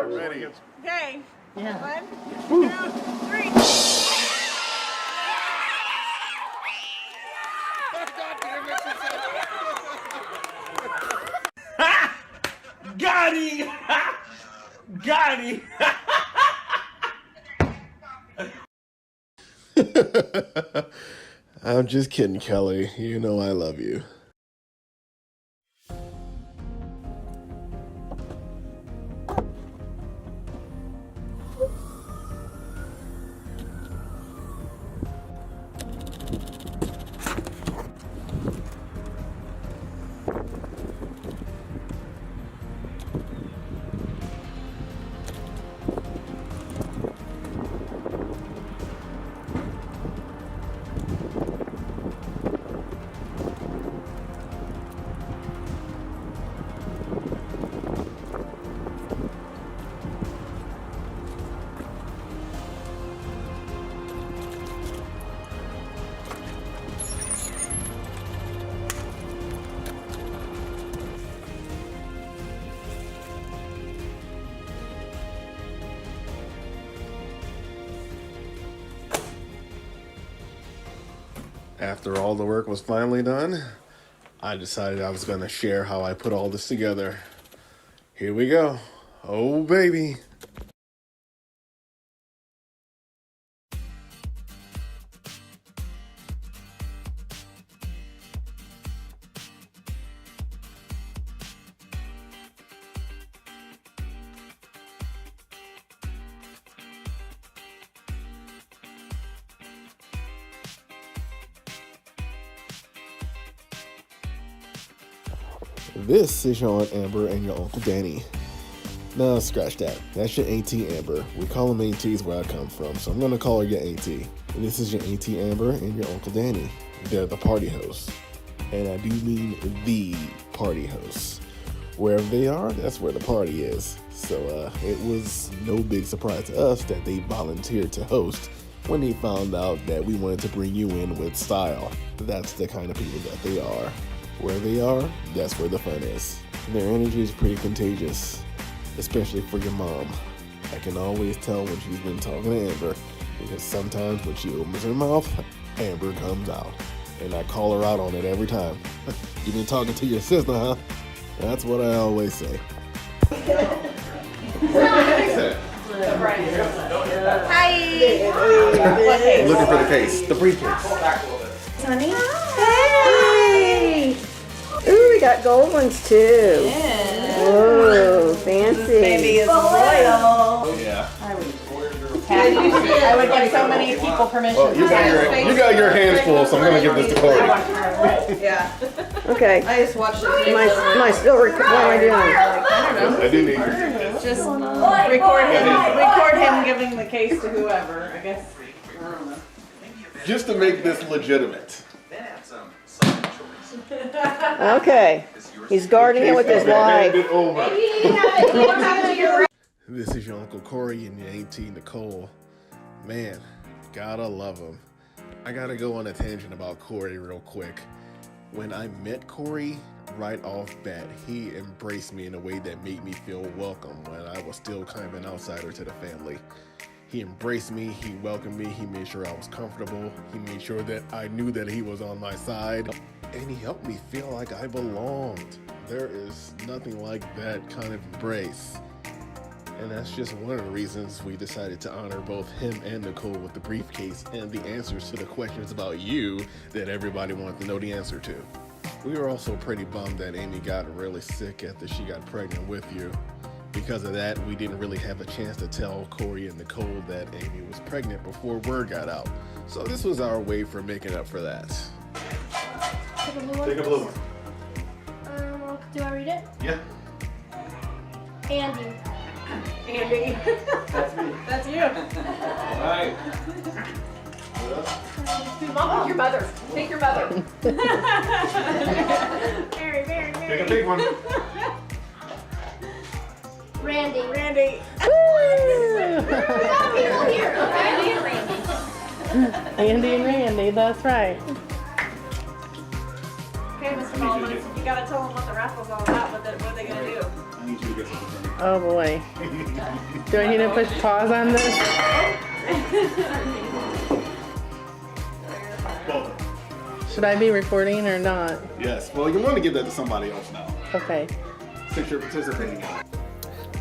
Ready. Okay. Yeah. 1, 2, 3. Got him! Got him! I'm just kidding, Kelly. You know I love you. After all the work was finally done, I decided I was going to share how I put all this together. Here we go. Oh, baby. This is your Aunt Amber and your Uncle Danny. No, scratch that. That's your Auntie Amber. We call them Aunties where I come from, so I'm going to call her your Auntie. And this is your Auntie Amber and your Uncle Danny. They're the party hosts. And I do mean the party hosts. Wherever they are, that's where the party is. So it was no big surprise to us that they volunteered to host when they found out that we wanted to bring you in with style. That's the kind of people that they are. Where they are, that's where the fun is. Their energy is pretty contagious, especially for your mom. I can always tell when she's been talking to Amber, because sometimes when she opens her mouth, Amber comes out. And I call her out on it every time. You've been talking to your sister, huh? That's what I always say. Hi. Looking for the case, the briefcase. Honey. Hey. Ooh, we got gold ones too. Yeah. Whoa, fancy. This baby is royal. Yeah. I would give so many people permission. Well, you got your hands full, so I'm gonna give this to Corey. Yeah. Okay. I just watched it. Am I still recording? What am I doing? I don't know. I do need your Just record him giving the case to whoever, I guess. I don't know. just to make this legitimate. Okay. He's guarding it with his life. This is your Uncle Corey and your Auntie Nicole. Man, gotta love him. I gotta go on a tangent about Corey real quick. When I met Corey, right off bat, he embraced me in a way that made me feel welcome when I was still kind of an outsider to the family. He embraced me, he welcomed me, he made sure I was comfortable, he made sure that I knew that he was on my side, and he helped me feel like I belonged. There is nothing like that kind of embrace. And that's just one of the reasons we decided to honor both him and Nicole with the briefcase and the answers to the questions about you that everybody wanted to know the answer to. We were also pretty bummed that Amy got really sick after she got pregnant with you. Because of that, we didn't really have a chance to tell Corey and Nicole that Amy was pregnant before word got out. So this was our way for making up for that. Take a blue one. Take a blue one. Do I read it? Yeah. Andy. Andy. That's me. That's you. Alright. Mom, take your mother. Take your mother. Very, very, very. Take a big one. Randy. Randy. Here. Randy and Randy. Andy and Randy, that's right. Okay, Mr. Baldwin, you gotta tell them what the raffle's all about. What are they gonna do? I need you to get something for me. Oh boy. Do I need to push pause on this? Should I be recording or not? Yes. Well, you want to give that to somebody else now, Okay. since you're participating.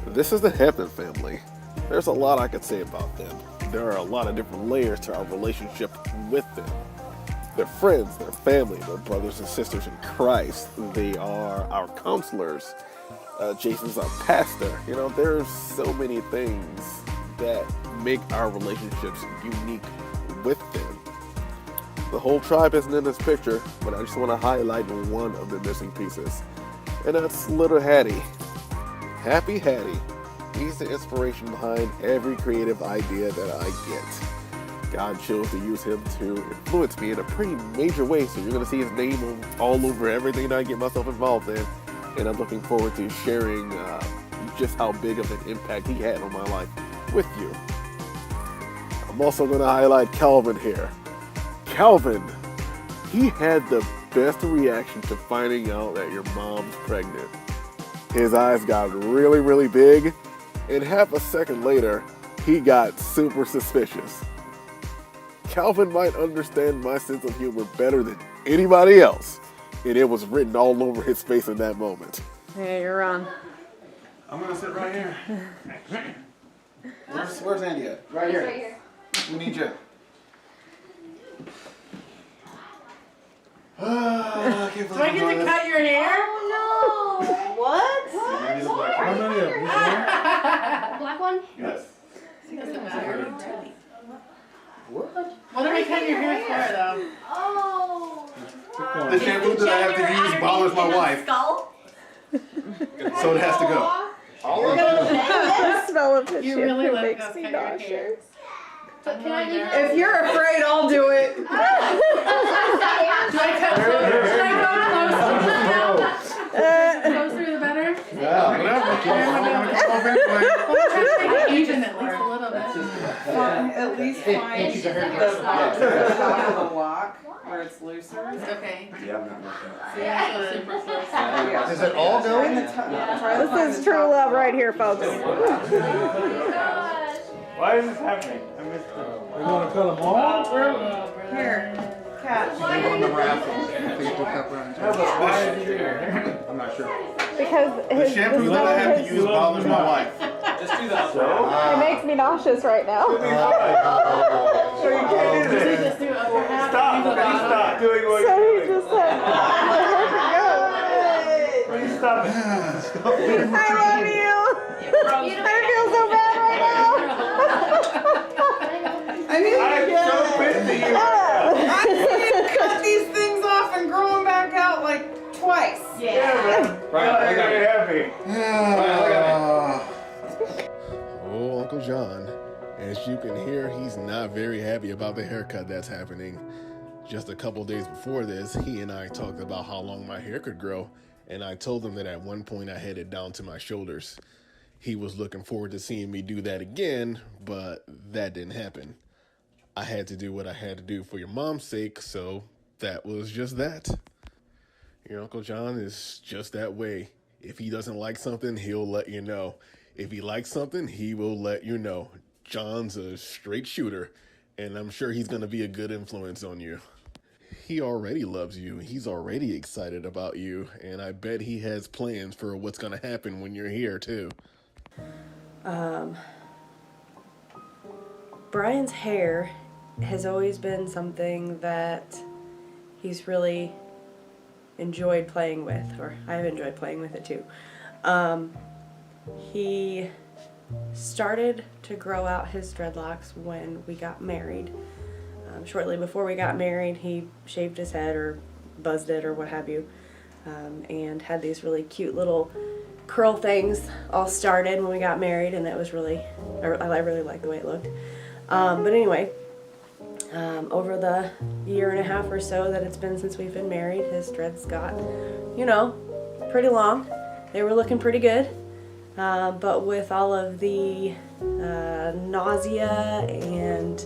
This is the Hampton family. There's a lot I could say about them. There are a lot of different layers to our relationship with them. They're friends, they're family, they're brothers and sisters in Christ. They are our counselors. Jason's our pastor. You know, there's so many things that make our relationships unique with them. The whole tribe isn't in this picture, but I just want to highlight one of the missing pieces. And that's little Hattie. Happy Hattie. He's the inspiration behind every creative idea that I get. God chose to use him to influence me in a pretty major way, so you're going to see his name all over everything that I get myself involved in. And I'm looking forward to sharing just how big of an impact he had on my life with you. I'm also going to highlight Calvin here. Calvin, he had the best reaction to finding out that your mom's pregnant. His eyes got really, really big, and half a second later, he got super suspicious. Calvin might understand my sense of humor better than anybody else, and it was written all over his face in that moment. Hey, you're on. I'm gonna sit right here. Where's Andy at? Right here. Right here. We need you. I can't Do I get to cut your hair? Oh no! What? How many of them? Black one? Yes. What are we cutting your hair for, though? Oh! The shampoo that I have to use bothers my wife, Skull? so it has to go. The smell of his You really shampoo let makes us me cut your hair? nauseous. But can I leave If you're afraid, I'll do it. Do I cut close? Should I go close? Closer the better? Yeah, whatever. Well, we're trying to make it even at least a little bit. At least find the top of the lock where it's looser. Okay. Yeah, I'm not looking. See, that's super close. Does it all go in? This is true love right here, folks. Why is this happening? I missed it. We're gonna cut them all? Here, catch. Why did you do that? I'm not sure. Because The his, shampoo the that I smell have of to his, use bothers my wife. Just do that. it makes me nauseous right now. So you can't do this. Just do upper half. Stop. do the Please bottom. stop doing what So you're he doing. just said, Please stop it. I love you. I feel so bad right I need I'm to so busy. now. I need to cut these things off and grow them back out like twice. Yeah, man. Right, very happy. Oh, Uncle John. As you can hear, he's not very happy about the haircut that's happening. Just a couple days before this, he and I talked about how long my hair could grow, and I told him that at one point I had it down to my shoulders. He was looking forward to seeing me do that again, but that didn't happen. I had to do what I had to do for your mom's sake, so that was just that. Your Uncle John is just that way. If he doesn't like something, he'll let you know. If he likes something, he will let you know. John's a straight shooter, and I'm sure he's going to be a good influence on you. He already loves you. He's already excited about you, and I bet he has plans for what's going to happen when you're here, too. Brian's hair has always been something that he's really enjoyed playing with, or I've enjoyed playing with it too. He started to grow out his dreadlocks when we got married. Shortly before we got married, he shaved his head or buzzed it or what have you, and had these really cute little curl things all started when we got married, and that was really, I really liked the way it looked. But anyway, over the year and a half or so that it's been since we've been married, his dreads got, you know, pretty long. They were looking pretty good. But with all of the nausea and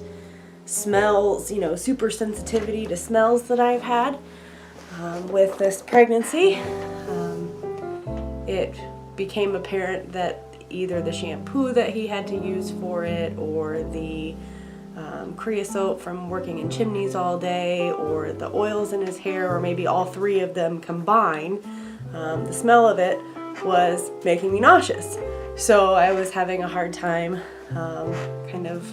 smells, you know, super sensitivity to smells that I've had with this pregnancy, it became apparent that either the shampoo that he had to use for it, or the creosote from working in chimneys all day, or the oils in his hair, or maybe all three of them combined. The smell of it was making me nauseous. So I was having a hard time kind of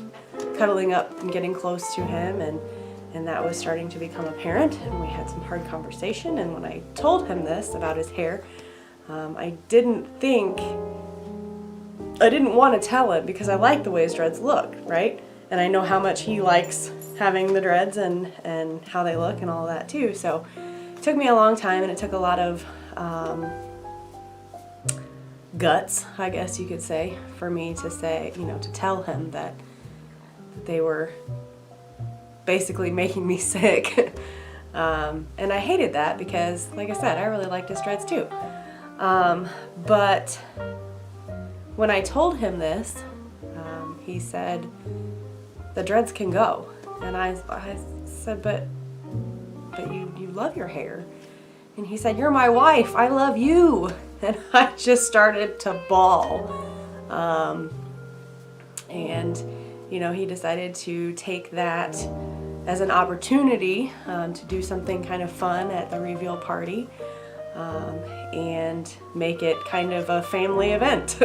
cuddling up and getting close to him, and that was starting to become apparent, and we had some hard conversation. And when I told him this about his hair, I didn't want to tell him because I like the way his dreads look, right? And I know how much he likes having the dreads and how they look and all that too. So it took me a long time, and it took a lot of guts, I guess you could say, for me to say, to tell him that they were basically making me sick. And I hated that because, like I said, I really liked his dreads too. But when I told him this, he said, the dreads can go. And I said, but you love your hair. And he said, you're my wife, I love you. And I just started to bawl. And, he decided to take that as an opportunity to do something kind of fun at the reveal party, and make it kind of a family event.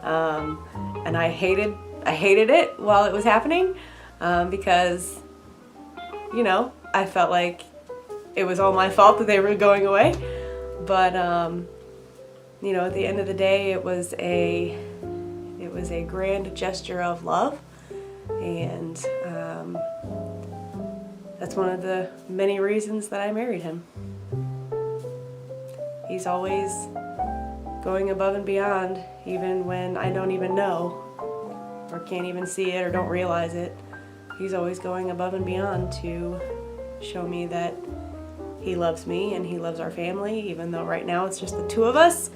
And I hated it while it was happening, because, I felt like it was all my fault that they were going away. But, at the end of the day, it was a grand gesture of love, and that's one of the many reasons that I married him. He's always going above and beyond, even when I don't even know, or can't even see it, or don't realize it. He's always going above and beyond to show me that he loves me and he loves our family, even though right now it's just the two of us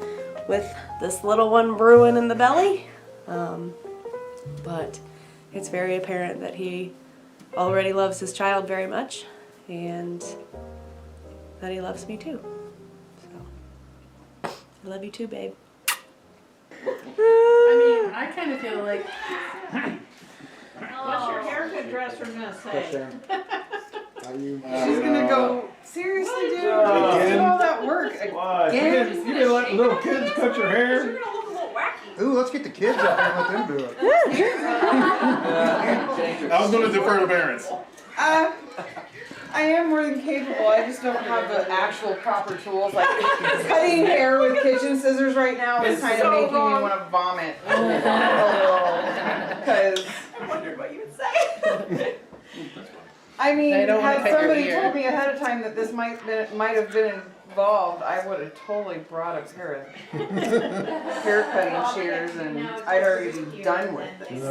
with this little one brewing in the belly. But it's very apparent that he already loves his child very much, and that he loves me too. So, I love you too, babe. I kind of feel like. What's your haircut dresser gonna say? She's gonna go, seriously, dude? Again? All that work. Why? Again? You didn't let little kids cut your hair? You're gonna look a little wacky. Ooh, let's get the kids up there and let them do it. I was going to defer to parents. I am more than capable. I just don't have the actual proper tools. Like cutting hair with kitchen scissors right now is kind of making me want to vomit a little. Because I wondered what you would say. I mean, They don't wanna had cut your somebody hair. told me ahead of time that this might have been involved, I would have totally brought a pair of hair cutting shears, and I'd already be done with this.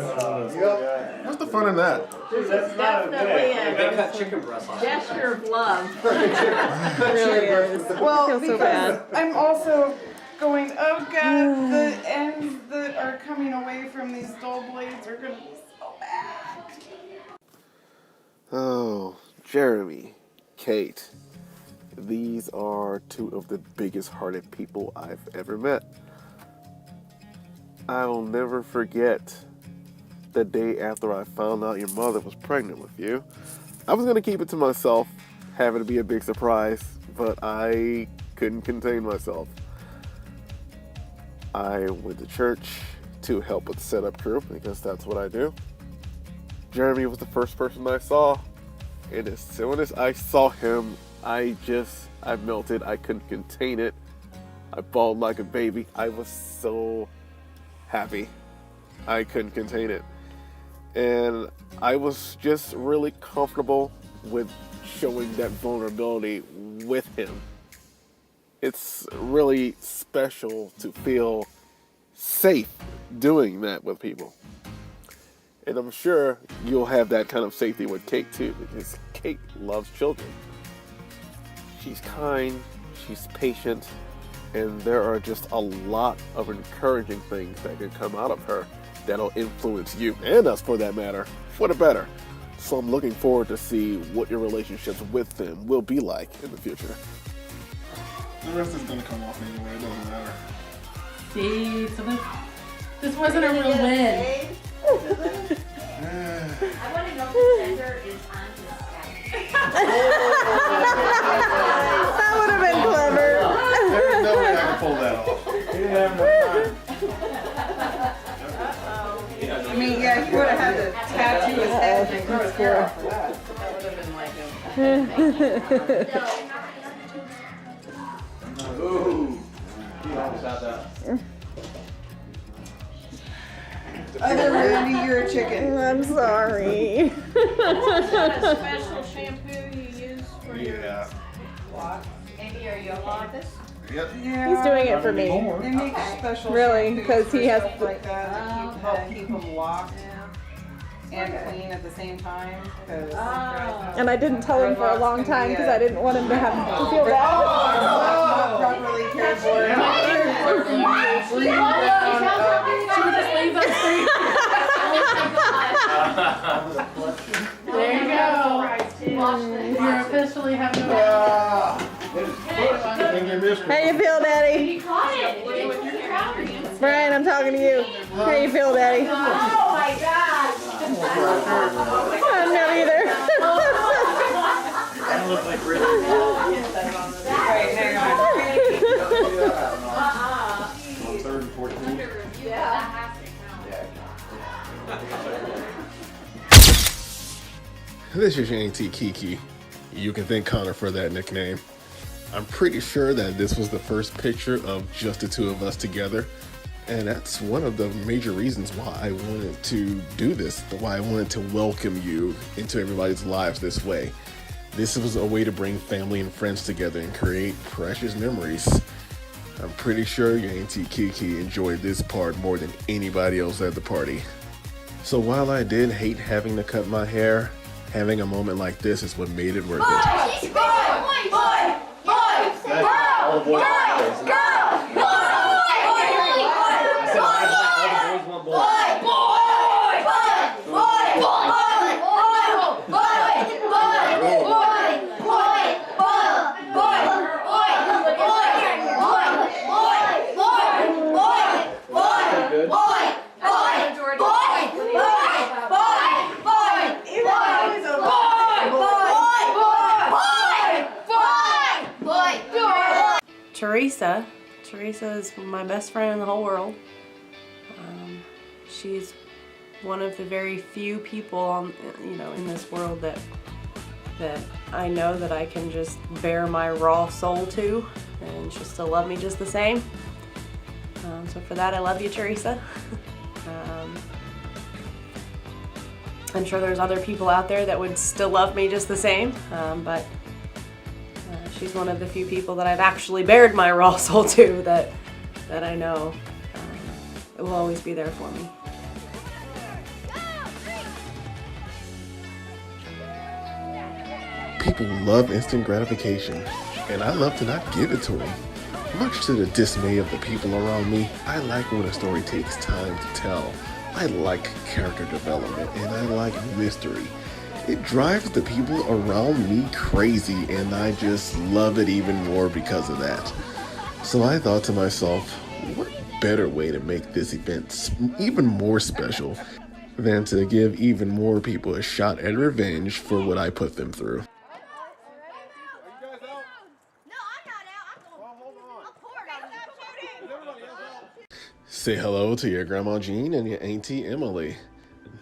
What's the fun in that? That's not okay. They cut chicken breasts off. Gesture of love. It really is. Well, because I'm also going, oh god, the ends that are coming away from these dull blades are gonna be so bad. Oh, Jeremy, Kate, these are two of the biggest hearted people I've ever met. I'll never forget the day after I found out your mother was pregnant with you. I was going to keep it to myself, having it be a big surprise, but I couldn't contain myself. I went to church to help with the setup crew, because that's what I do. Jeremy was the first person I saw, and as soon as I saw him, I melted. I couldn't contain it. I bawled like a baby. I was so happy. I couldn't contain it. And I was just really comfortable with showing that vulnerability with him. It's really special to feel safe doing that with people. And I'm sure you'll have that kind of safety with Kate too, because Kate loves children. She's kind, she's patient, and there are just a lot of encouraging things that can come out of her that'll influence you, and us for that matter, for the better. So I'm looking forward to see what your relationships with them will be like in the future. The rest is gonna come off anyway, it doesn't matter. See, so This wasn't a real win. I want to know if the gender is on his side. That would have been clever. There's no way I can pull that off. He didn't have enough time. I mean, yeah, he would have had to tattoo his head and grow his hair out for that. That would have been like Ooh. He almost had that. Other Randy, you're a chicken. I'm sorry. Is that a special shampoo you use for your Yeah. walk? Maybe are you okay with this? Yep. Yeah. He's doing it for me. They make special Really, shampoos 'cause he for has stuff to- like that help keep them locked and clean at the same time. And I didn't tell him for a long time because I didn't want him to have to feel bad. Not properly cared for. Should we just leave those three? There you go. You're officially having a How you feel, Daddy? You caught it. Brian, I'm talking to you. How you feel, Daddy? Oh my gosh. I don't know either. That looks like Rick. Right, hang on. On 3rd and 14. This is your Auntie Kiki. You can thank Connor for that nickname. I'm pretty sure that this was the first picture of just the two of us together. And that's one of the major reasons why I wanted to do this, why I wanted to welcome you into everybody's lives this way. This was a way to bring family and friends together and create precious memories. I'm pretty sure your Auntie Kiki enjoyed this part more than anybody else at the party. So while I did hate having to cut my hair, having a moment like this is what made it worth it. She's boy, boy, boy, girl, girl, girl, boy, Teresa is my best friend in the whole world. She's one of the very few people in this world that I know that I can just bare my raw soul to, and she'll still love me just the same. So for that, I love you, Teresa. I'm sure there's other people out there that would still love me just the same, but she's one of the few people that I've actually bared my raw soul to that I know will always be there for me. People love instant gratification, and I love to not give it to them. Much to the dismay of the people around me, I like when a story takes time to tell. I like character development, and I like mystery. It drives the people around me crazy, and I just love it even more because of that. So I thought to myself, what better way to make this event even more special than to give even more people a shot at revenge for what I put them through. Say hello to your Grandma Jean and your Auntie Emily.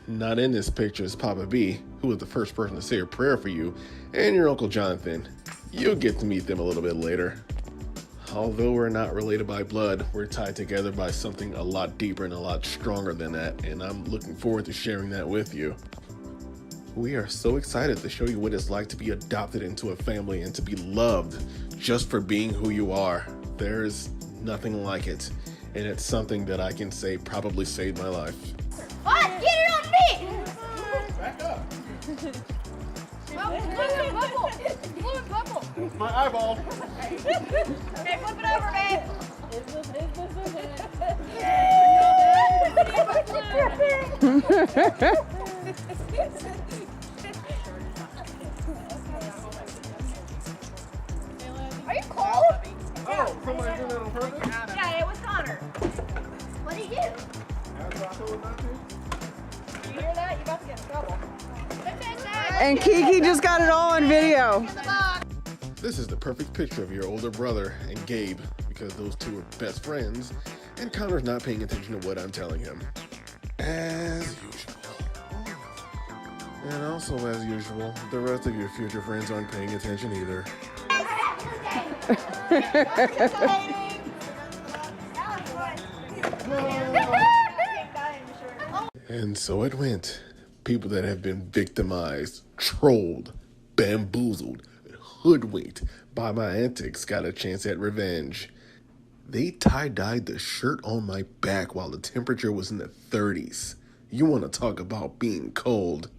Not in this picture is Papa B, who was the first person to say a prayer for you, and your Uncle Jonathan. You'll get to meet them a little bit later. Although we're not related by blood, we're tied together by something a lot deeper and a lot stronger than that, and I'm looking forward to sharing that with you. We are so excited to show you what it's like to be adopted into a family and to be loved just for being who you are. There's nothing like it. And it's something that I can say probably saved my life. What? Get it on me! Back up. Blue and purple. Blue and purple. My eyeball. Okay, flip it over, babe. Are you cold? Oh, somebody did that on purpose? Yeah, it was Connor. What did he do? You hear that? You about to get in trouble. And Kiki just got it all on video. This is the perfect picture of your older brother and Gabe, because those two are best friends, and Connor's not paying attention to what I'm telling him. As usual. And also, as usual, the rest of your future friends aren't paying attention either. And so it went. People that have been victimized, trolled, bamboozled, hoodwinked by my antics got a chance at revenge. They tie-dyed the shirt on my back while the temperature was in the 30s. You want to talk about being cold.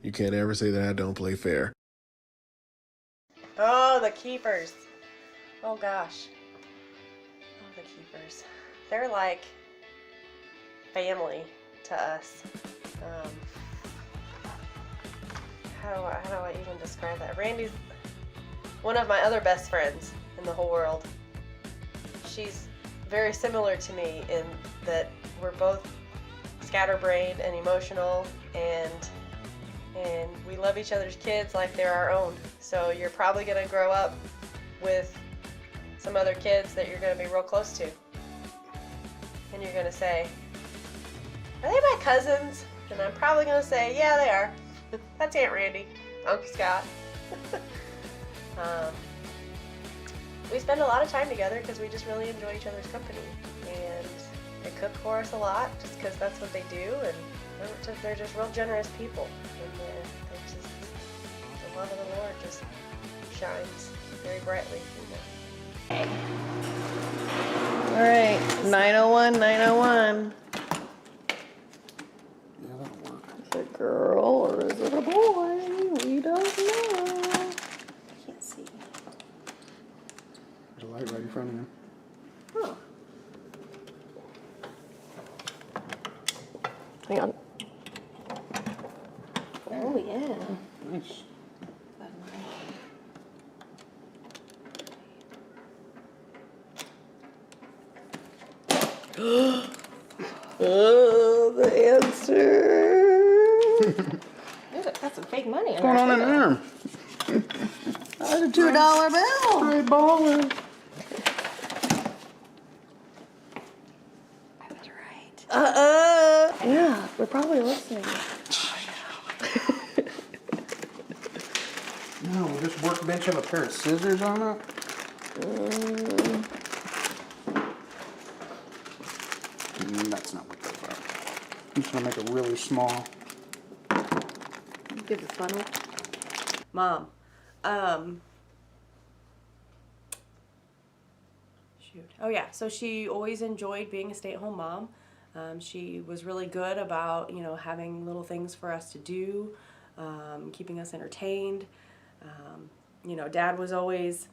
You can't ever say that I don't play fair. Oh, the keepers. Oh gosh. Oh, the keepers. They're like family to us. How do I even describe that? Randy's one of my other best friends in the whole world. She's very similar to me in that we're both scatterbrained and emotional, and we love each other's kids like they're our own. So you're probably going to grow up with some other kids that you're going to be real close to. And you're going to say, are they my cousins? And I'm probably going to say, yeah, they are. That's Aunt Randy, Uncle Scott. We spend a lot of time together because we just really enjoy each other's company. And they cook for us a lot just because that's what they do. And they're just real generous people. And they just, the love of the Lord just shines very brightly. All right, 901, 901. Yeah, that'll work. Is it a girl or is it a boy? We don't know. Can't see. There's a light right in front of you. Oh. Hang on. Oh, yeah. Nice. Oh, the answer. That's some fake money. What's going on in there? That's a $2 bill. Hey, Baldwin. I was right. Yeah, we're probably listening. No, this workbench have a pair of scissors on it? That's not what those are. I'm just gonna make it really small. Give the funnel. Mom, shoot. Oh yeah, so she always enjoyed being a stay-at-home mom. She was really good about, you know, having little things for us to do, keeping us entertained. You know, Dad was always,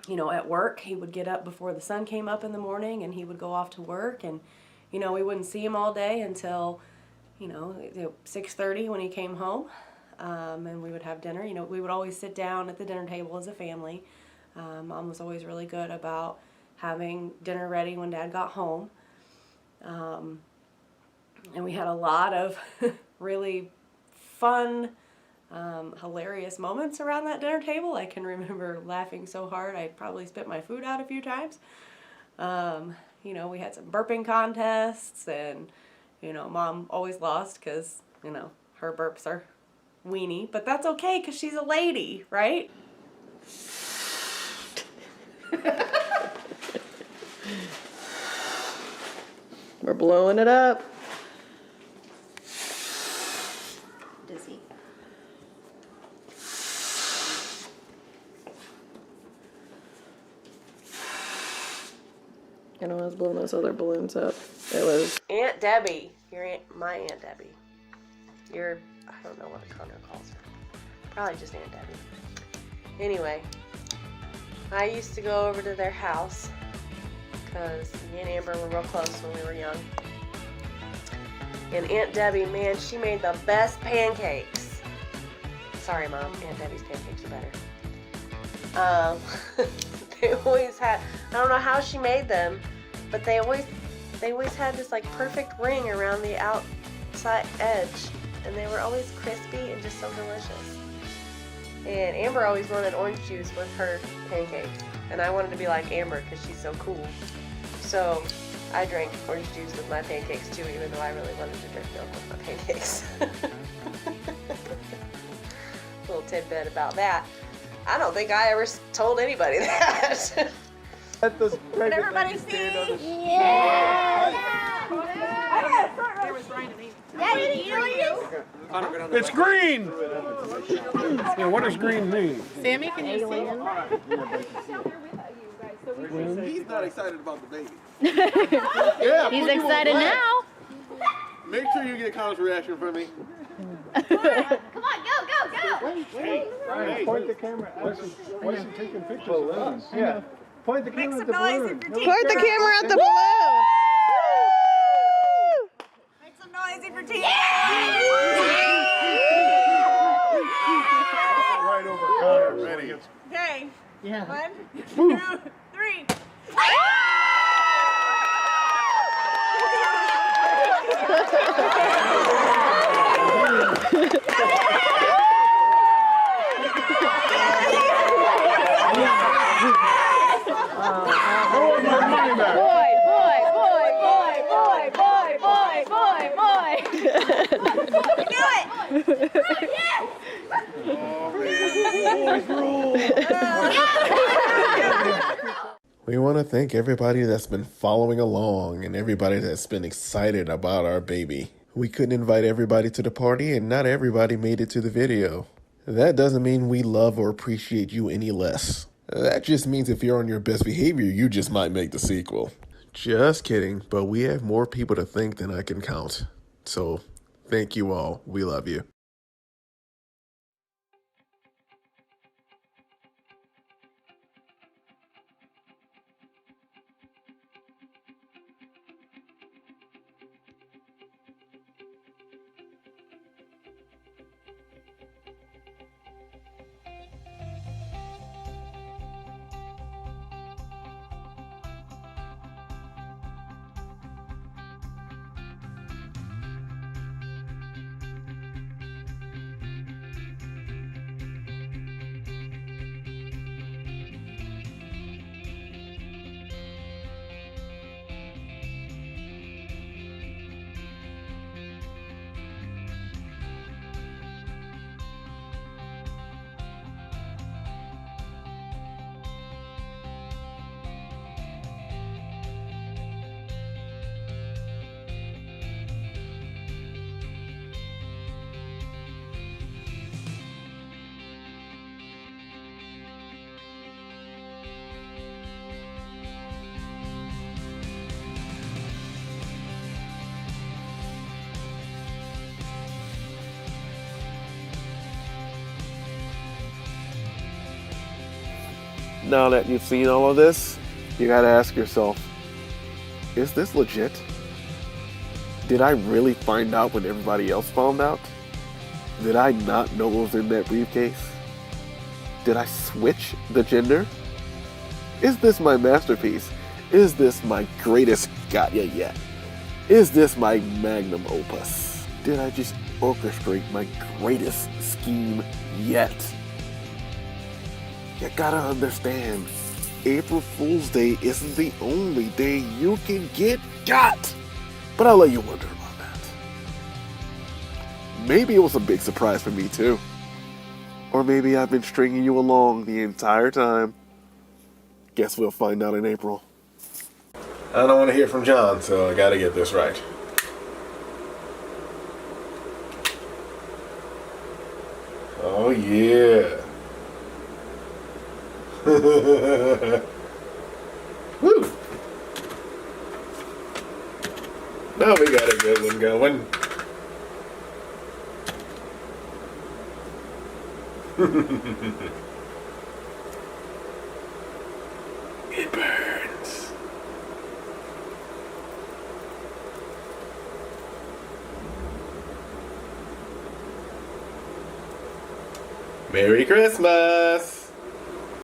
you know, at work. He would get up before the sun came up in the morning and he would go off to work, and, you know, we wouldn't see him all day until, you know, 6:30 when he came home, and we would have dinner. You know, we would always sit down at the dinner table as a family. Mom was always really good about having dinner ready when Dad got home. And we had a lot of really fun, hilarious moments around that dinner table. I can remember laughing so hard I probably spit my food out a few times. You know, we had some burping contests, and, you know, Mom always lost because, you know, her burps are weenie, but that's okay because she's a lady, right? We're blowing it up. Dizzy. You know, I was blowing those other balloons up. It was Aunt Debbie. My Aunt Debbie. I don't know what Connor calls her. Probably just Aunt Debbie. Anyway, I used to go over to their house because me and Amber were real close when we were young. And Aunt Debbie, man, she made the best pancakes. Sorry, Mom. Aunt Debbie's pancakes are better. They always had, I don't know how she made them, but they always They always had this like perfect ring around the outside edge, and they were always crispy and just so delicious. And Amber always wanted orange juice with her pancakes, and I wanted to be like Amber because she's so cool. So I drank orange juice with my pancakes too, even though I really wanted to drink milk with my pancakes. Little tidbit about that. I don't think I ever told anybody that. Can everybody see? Yeah! It's green! Yeah, what does green mean? Sammy, can you see? He's not excited about the baby. Yeah, he's excited now. Make sure you get Connor's reaction from me. Come on, go, go, go! Hey, Point the camera. Why is he taking pictures? Balloons. Yeah. Point the camera at the balloon. Point the camera at the balloon. Make some noisy for Tia. right over Connor. Ready. Okay. Yeah. 1, 2, 3. We want to thank everybody that's been following along and everybody that's been excited about our baby. We couldn't invite everybody to the party, and not everybody made it to the video. That doesn't mean we love or appreciate you any less. That just means if you're on your best behavior, you just might make the sequel. Just kidding, but we have more people to thank than I can count. So, thank you all. We love you. Now that you've seen all of this, you gotta ask yourself, is this legit? Did I really find out when everybody else found out? Did I not know what was in that briefcase? Did I switch the gender? Is this my masterpiece? Is this my greatest got ya yet? Is this my magnum opus? Did I just orchestrate my greatest scheme yet? You gotta understand, April Fool's Day isn't the only day you can get got. But I'll let you wonder about that. Maybe it was a big surprise for me too. Or maybe I've been stringing you along the entire time. Guess we'll find out in April. I don't want to hear from John, so I gotta get this right. Oh yeah. Woo! Now we got a good one going. It burns. Merry Christmas!